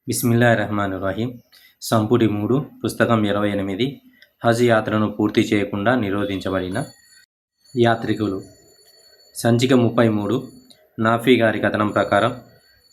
బిస్మిల్లాహిర్రహమానిర్రహీం. సంపుటి 3, పుస్తకం 28. హజ్ యాత్రను పూర్తి చేయకుండా నిరోధించబడిన యాత్రికులు. సంచిక 33. నాఫీ గారి కథనం ప్రకారం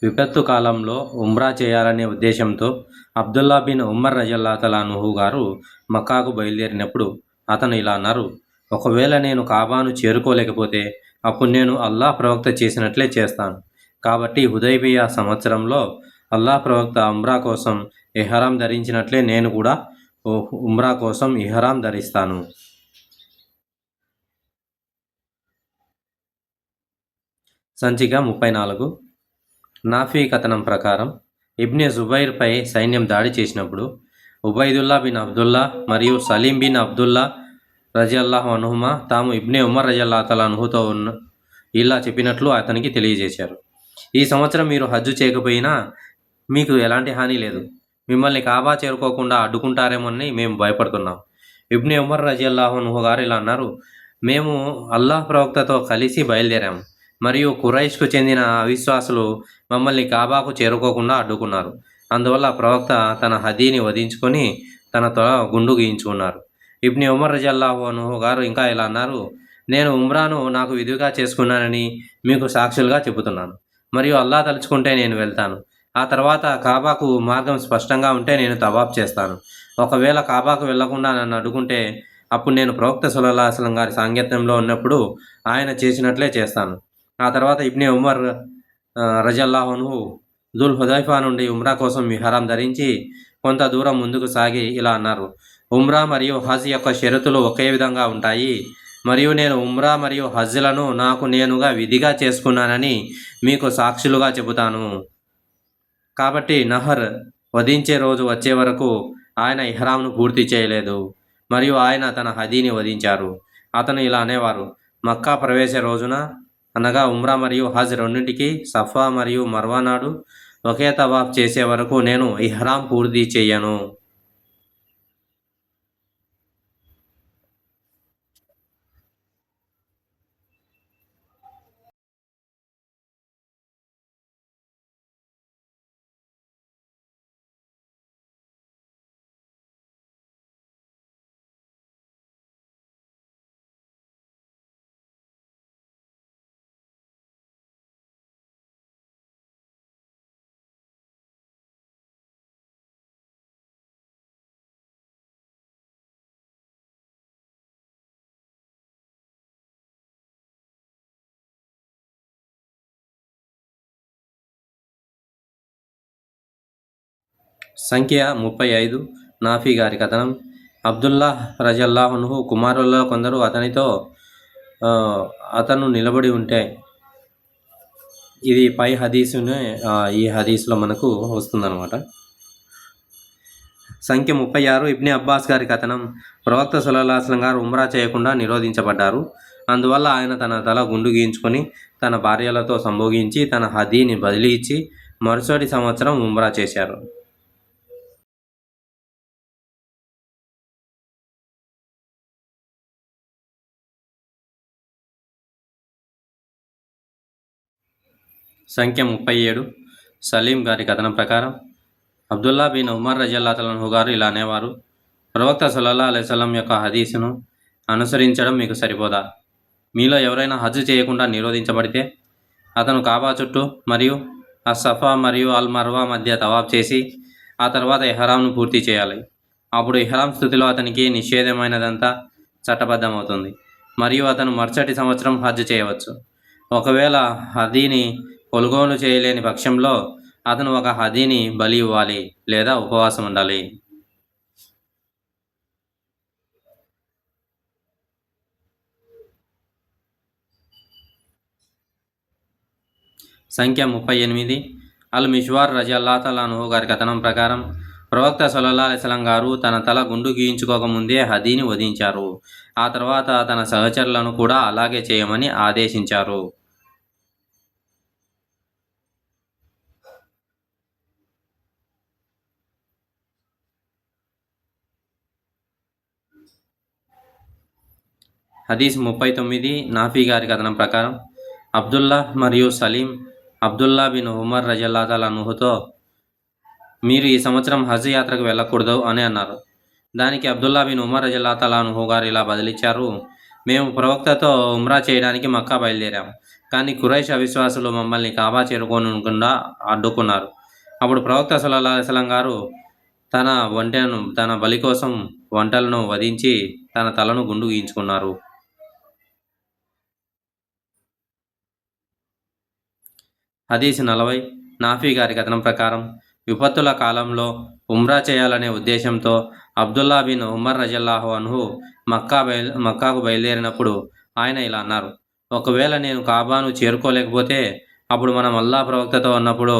విపత్తు కాలంలో ఉమ్రా చేయాలనే ఉద్దేశంతో అబ్దుల్లా బిన్ ఉమర్ రజల్లాహు గారు మక్కాకు బయలుదేరినప్పుడు అతను ఇలా అన్నారు: ఒకవేళ నేను కాబాను చేరుకోలేకపోతే అప్పుడు నేను అల్లాహ్ ప్రవక్త చేసినట్లే చేస్తాను. కాబట్టి హుదైబియా సంవత్సరంలో అల్లాహ్ ప్రవక్త ఉమ్రా కోసం ఇహ్రాం ధరించినట్లే నేను కూడా ఉమ్రా కోసం ఇహ్రాం ధరిస్తాను. సంచిక 34. నాఫీ కథనం ప్రకారం ఇబ్నే జుబైర్పై సైన్యం దాడి చేసినప్పుడు ఉబైదుల్లా బిన్ అబ్దుల్లా మరియు సలీం బిన్ అబ్దుల్లా రజియల్లాహు అన్హుమా తాము ఇబ్నే ఉమర్ రజియల్లాహు అన్హుతో ఇలా చెప్పినట్లు అతనికి తెలియజేశారు: ఈ సంవత్సరం మీరు హజ్జు చేయకపోయినా మీకు ఎలాంటి హాని లేదు. మిమ్మల్ని కాబా చేరుకోకుండా అడ్డుకుంటారేమోనని మేము భయపడుతున్నాం. ఇబ్నే ఉమర్ రజియల్లాహు అన్హు గారు ఇలా అన్నారు: మేము అల్లాహ్ ప్రవక్తతో కలిసి బయలుదేరాము మరియు ఖురైష్కు చెందిన అవిశ్వాసులు మమ్మల్ని కాబాకు చేరుకోకుండా అడ్డుకున్నారు. అందువల్ల ప్రవక్త తన హదీని వధించుకొని తన తొల గుండు గీయించుకున్నారు. ఇబ్నే ఉమర్ రజియల్లాహు అన్హు గారు ఇంకా ఇలా అన్నారు: నేను ఉమ్రాను నాకు విధిగా చేసుకున్నానని మీకు సాక్షులుగా చెబుతున్నాను మరియు అల్లాహ్ తలుచుకుంటే నేను వెళ్తాను. ఆ తర్వాత కాబాకు మార్గం స్పష్టంగా ఉంటే నేను తవాఫ్ చేస్తాను. ఒకవేళ కాబాకు వెళ్లకుండా నన్ను అడ్డుకుంటే అప్పుడు నేను ప్రవక్త సల్లల్లాహు అలైహి వసల్లం గారి సాంగత్యంలో ఉన్నప్పుడు ఆయన చేసినట్లే చేస్తాను. ఆ తర్వాత ఇబ్నే ఉమర్ రజియల్లాహు అన్హు దుల్ హుదైఫా నుండి ఉమ్రా కోసం ఇహ్రాం ధరించి కొంత దూరం ముందుకు సాగి ఇలా అన్నారు: ఉమ్రా మరియు హజ్ యొక్క షరతులు ఒకే విధంగా ఉంటాయి మరియు నేను ఉమ్రా మరియు హజ్లను నాకు నేనుగా విధిగా చేసుకున్నానని మీకు సాక్షులుగా చెబుతాను. కాబట్టి నహర్ వధించే రోజు వచ్చే వరకు ఆయన ఇహ్రాంను పూర్తి చేయలేదు మరియు ఆయన తన హదీని వధించారు. అతను ఇలా అనేవారు: మక్కా ప్రవేశ రోజున, అనగా ఉమ్రా మరియు హజ్ రెండింటికి సఫా మరియు మర్వా నాడు ఒకే తవాఫ్ చేసే వరకు నేను ఇహ్రాం పూర్తి చేయను. సంఖ్య 35. నాఫీ గారి కథనం. అబ్దుల్లా రజియల్లాహు అన్హు కుమారుల్లో కొందరు అతను నిలబడి ఉంటే ఇది పై హదీసునే ఈ హదీసులో మనకు వస్తుందన్నమాట. సంఖ్య 36. ఇబ్నే అబ్బాస్ గారి కథనం. ప్రవక్త సల్లల్లాహు అలైహి వసల్లం గారు ఉమ్రా చేయకుండా నిరోధించబడ్డారు. అందువల్ల ఆయన తన తల గుండు గీయించుకొని తన భార్యలతో సంభోగించి తన హదీని బదిలీ ఇచ్చి మరుసటి సంవత్సరం ఉమ్రా చేశారు. సంఖ్య 37. సలీం గారి కథనం ప్రకారం అబ్దుల్లా బిన్ ఉమర్ రజియల్లాహు అన్హు గారు ఇలా అనేవారు: ప్రవక్త సల్లల్లాహు అలైహి వసల్లం యొక్క హదీసును అనుసరించడం మీకు సరిపోదా? మీలో ఎవరైనా హజ్ చేయకుండా నిరోధించబడితే అతను కాబా చుట్టూ మరియు సఫా మరియు అల్ మర్వా మధ్య తవాఫ్ చేసి ఆ తర్వాత ఇహ్రాంను పూర్తి చేయాలి. అప్పుడు ఇహ్రాం స్థితిలో అతనికి నిషేధమైనదంతా చట్టబద్ధమవుతుంది మరియు అతను మరుసటి సంవత్సరం హజ్ చేయవచ్చు. ఒకవేళ హదీని కొనుగోలు చేయలేని పక్షంలో అతను ఒక హదీని బలి ఇవ్వాలి లేదా ఉపవాసం ఉండాలి. సంఖ్య 38. అల్ మిష్వార్ రజియల్లాహు అన్హు గారి కథనం ప్రకారం ప్రవక్త సల్లల్లాహు అలైహి వసల్లం గారు తన తల గుండు గీయించుకోకముందే హదీని వధించారు. ఆ తర్వాత తన సహచరులను కూడా అలాగే చేయమని ఆదేశించారు. హదీస్ 39. నాఫీ గారి కథనం ప్రకారం అబ్దుల్లా మరియు సలీం అబ్దుల్లా బిన్ ఉమర్ రజియల్లాహు అన్హుతో మీరు ఈ సంవత్సరం హజ్ యాత్రకు వెళ్ళకూడదు అని అన్నారు. దానికి అబ్దుల్లా బిన్ ఉమర్ రజల్లా తలాన్హు గారు ఇలా బదిలిచ్చారు, మేము ప్రవక్తతో ఉమ్రా చేయడానికి మక్కా బయలుదేరాం. కానీ ఖురైష్ అవిశ్వాసులు మమ్మల్ని కాబా చేరుకోనుకుండా అడ్డుకున్నారు. అప్పుడు ప్రవక్త సల్లల్లాహు అలైహి వసల్లం గారు తన బలి కోసం వంటలను వధించి తన తలను గుండు గీయించుకున్నారు. హదీస్ 40 నాఫీ గారి కథనం ప్రకారం విపత్తుల కాలంలో చేయాలనే ఉద్దేశంతో అబ్దుల్లా బిన్ ఉమర్ రజల్లాహు అన్హు మక్కాకు బయలుదేరినప్పుడు ఆయన ఇలా అన్నారు, ఒకవేళ నేను కాబాను చేరుకోలేకపోతే అప్పుడు మనం అల్లా ప్రవక్తతో ఉన్నప్పుడు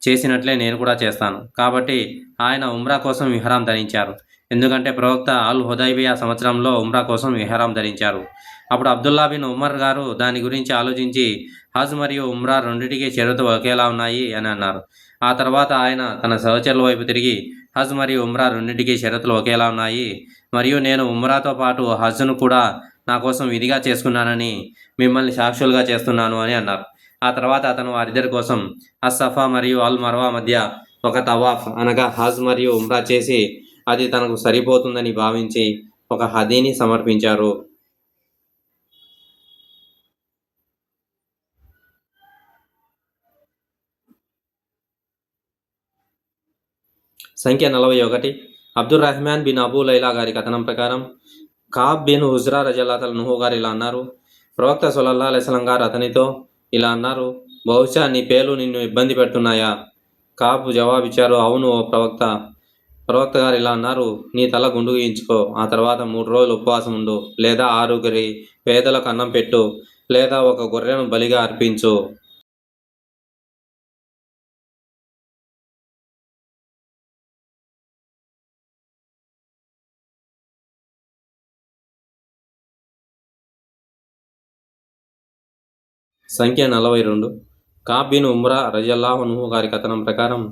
చేసినట్లే నేను కూడా చేస్తాను. కాబట్టి ఆయన ఉమ్రా కోసం ఇహ్రాం ధరించారు. ఎందుకంటే ప్రవక్త అల్ హుదైబియా సంవత్సరంలో ఉమ్రా కోసం ఇహ్రాం ధరించారు. అప్పుడు అబ్దుల్లా బిన్ ఉమర్ గారు దాని గురించి ఆలోచించి హజ్ మరియు ఉమ్రా రెండింటికి షరతులు ఒకేలా ఉన్నాయి అని అన్నారు. ఆ తర్వాత ఆయన తన సహచరుల వైపు తిరిగి హజ్ మరియు ఉమ్రా రెండింటికి షరతులు ఒకేలా ఉన్నాయి మరియు నేను ఉమ్రాతో పాటు హజ్ను కూడా నా కోసం విధిగా చేసుకున్నానని మిమ్మల్ని సాక్షులుగా చేస్తున్నాను అని అన్నారు. ఆ తర్వాత అతను వారిద్దరి కోసం సఫా మరియు అల్ మర్వా మధ్య ఒక తవాఫ్ అనగా హజ్ మరియు ఉమ్రా చేసి అది తనకు సరిపోతుందని భావించి ఒక హదీని సమర్పించారు. సంఖ్య 41 Abdur Rahman bin Abu Laila గారి కథనం ప్రకారం కాబ్ బిన్ హుజ్రా రజల్లాహు గారు ఇలా అన్నారు, ప్రవక్త సల్లల్లాహు అలైహి వసల్లం గారు అతనితో ఇలా అన్నారు, బహుశా నీ పేర్లు నిన్ను ఇబ్బంది పెడుతున్నాయా? కాబ్ జవాబిచ్చారు, అవును ఓ ప్రవక్త. ప్రవక్త గారు ఇలా అన్నారు, నీ తల గుండు గీయించుకో, ఆ తర్వాత 3 రోజులు ఉపవాసం ఉండు, లేదా 6 పేదలకు అన్నం పెట్టు, లేదా ఒక గొర్రెను బలిగా అర్పించు. సంఖ్య 42 కాబ్ బిన్ ఉమ్రా రజల్లాహు అన్హు గారి కథనం ప్రకారం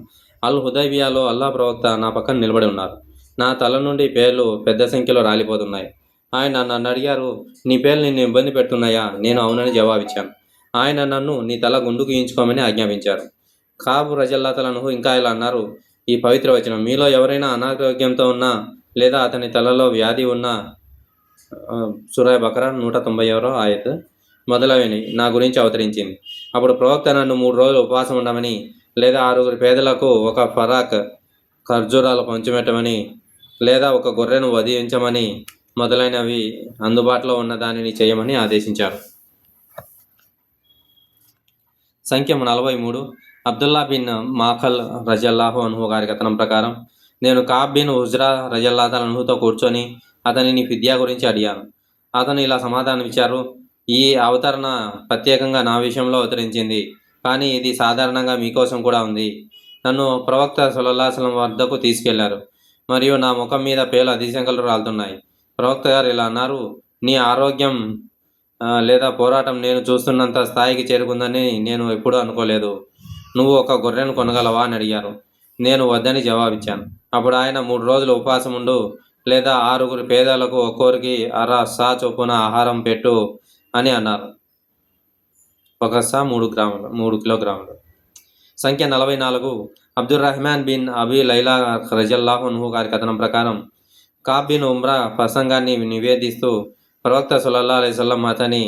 అల్ హుదైబియాలో అల్లా ప్రవక్త నా పక్కన నిలబడి ఉన్నారు. నా తల నుండి పేర్లు పెద్ద సంఖ్యలో రాలిపోతున్నాయి. ఆయన నన్ను అడిగారు, నీ పేర్లు నిన్ను ఇబ్బంది పెడుతున్నాయా? నేను అవునని జవాబిచ్చాను. ఆయన నన్ను నీ తల గుండు గీయించుకోమని ఆజ్ఞాపించారు. కాబ్ రజల్లా తలనుహు ఇంకా ఇలా అన్నారు, ఈ పవిత్ర వచనం మీలో ఎవరైనా అనారోగ్యంతో ఉన్నా లేదా అతని తలలో వ్యాధి ఉన్నా సూరా బకరా 190 ఆయత్ మొదలైనవి నా గురించి అవతరించింది. అప్పుడు ప్రవక్త నన్ను 3 రోజులు ఉపవాసం ఉండమని, లేదా 6 పేదలకు ఒక ఫరాక్ ఖర్జూరాలు పంచిపెట్టమని, లేదా ఒక గొర్రెను వధించమని మొదలైనవి అందుబాటులో ఉన్న దానిని చేయమని ఆదేశించారు. సంఖ్య 43 అబ్దుల్లా బిన్ మాఖల్ రజల్లాహు అన్హు గారి కథనం ప్రకారం నేను కాబ్ బిన్ హుజ్రా రజల్లాహు అన్హుతో కూర్చొని అతనిని ఫిద్యా గురించి అడిగాను. అతను ఇలా సమాధానం ఇచ్చారు, ఈ అవతరణ ప్రత్యేకంగా నా విషయంలో అవతరించింది, కానీ ఇది సాధారణంగా మీకోసం కూడా ఉంది. నన్ను ప్రవక్త సల్లల్లాహు అలైహి వసల్లం వద్దకు తీసుకెళ్లారు మరియు నా ముఖం మీద పేలు అధికంగా రాలుతున్నాయి. ప్రవక్త గారు ఇలా అన్నారు, నీ ఆరోగ్యం లేదా పోరాటం నేను చూస్తున్నంత స్థాయికి చేరుకుందని నేను ఎప్పుడూ అనుకోలేదు. నువ్వు ఒక గొర్రెను కొనగలవా అని అడిగారు. నేను వద్దని జవాబిచ్చాను. అప్పుడు ఆయన 3 రోజులు ఉపవాసం ఉండు, లేదా 6 పేదలకు ఒక్కొరికి అర సా చొప్పున ఆహారం పెట్టు అని అన్నారు. ఒక సా 3 కిలోగ్రాములు. సంఖ్య 44 Abdur Rahman bin Abi Laila రజల్లాహు అన్హు గారి కథనం ప్రకారం కాబ్ బిన్ ఉమ్రా ప్రసంగాన్ని నివేదిస్తూ ప్రవక్త సల్లల్లాహు అలైహి వసల్లం అతని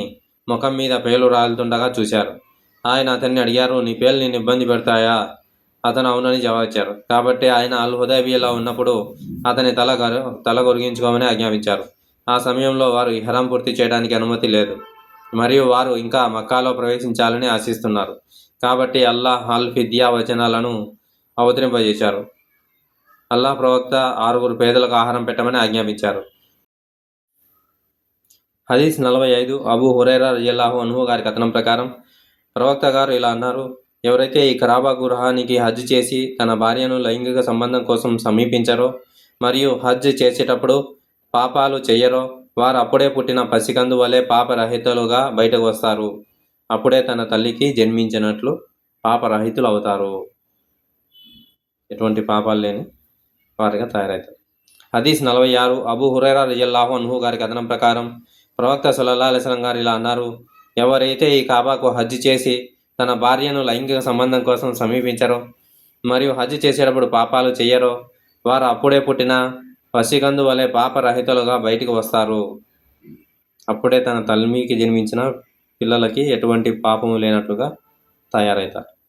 ముఖం మీద పేలు రాలుతుండగా చూశారు. ఆయన అతన్ని అడిగారు, నీ పేలు నిన్ను ఇబ్బంది పెడతాయా? అతను అవునని జవాబిచ్చారు. కాబట్టి ఆయన అల్ హుదైబియాలో ఉన్నప్పుడు అతని తల గొరిగించుకోమని ఆజ్ఞాపించారు. ఆ సమయంలో వారు ఇహ్రాం పూర్తి చేయడానికి అనుమతి లేదు మరియు వారు ఇంకా మక్కాలో ప్రవేశించాలని ఆశిస్తున్నారు. కాబట్టి అల్లాహ్ అల్ ఫిద్యా వచనాలను అవతరింపజేశారు. అల్లాహ్ ప్రవక్త 6 పేదలకు ఆహారం పెట్టమని ఆజ్ఞాపించారు. హదీస్ 45 అబూ హురైరా రలియల్లాహు అన్హు గారి కథనం ప్రకారం ప్రవక్త గారు ఇలా అన్నారు, ఎవరైతే ఈ కరాబా గృహానికి హజ్ చేసి తన భార్యను లైంగిక సంబంధం కోసం సమీపించరో మరియు హజ్ చేసేటప్పుడు పాపాలు చెయ్యరో వారు అప్పుడే పుట్టిన పసికందు వలె పాపరహితులుగా బయటకు వస్తారు. అప్పుడే తన తల్లికి జన్మించినట్లు పాపరహితులు అవుతారు. ఎటువంటి పాపాలు లేని వారిగా తయారవుతారు. హదీస్ 46 అబూ హురైరా రలియల్లాహు అన్హు గారి కథనం ప్రకారం ప్రవక్త సల్లల్లాహు అలైహి వసల్లం గారు ఇలా అన్నారు, ఎవరైతే ఈ కాబాకు హజ్ చేసి తన భార్యను లైంగిక సంబంధం కోసం సమీపించరో మరియు హజ్ చేసేటప్పుడు పాపాలు చెయ్యరో వారు అప్పుడే పుట్టిన పసికందు వలె పాపరహితులుగా బయటికి వస్తారు. అప్పుడే తన తల్లికి జన్మించిన పిల్లలకి ఎటువంటి పాపము లేనట్లుగా తయారవుతారు.